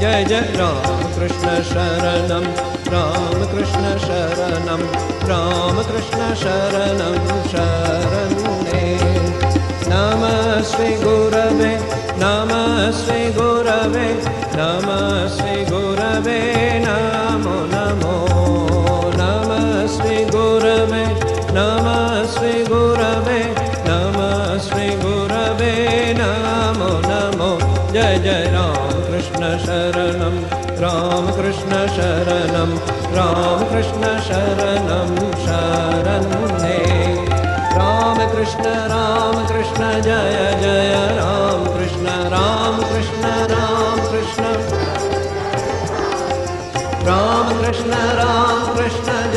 जय जय राम कृष्ण शरणं राम कृष्ण शरणं राम कृष्ण शरणं शरणे नमः श्री गुरवे नमः श्री गुरवे नमः श्री गुरवे नमो नमो नमः श्री गुरवे नमः श्री गुरवे नमः श्री गुरवे नमो नमो जय जय राम कृष्ण शरणं राम कृष्ण शरणं राम कृष्ण शरणं शरणे राम कृष्ण जय जय राम कृष्ण राम कृष्ण राम कृष्ण राम कृष्ण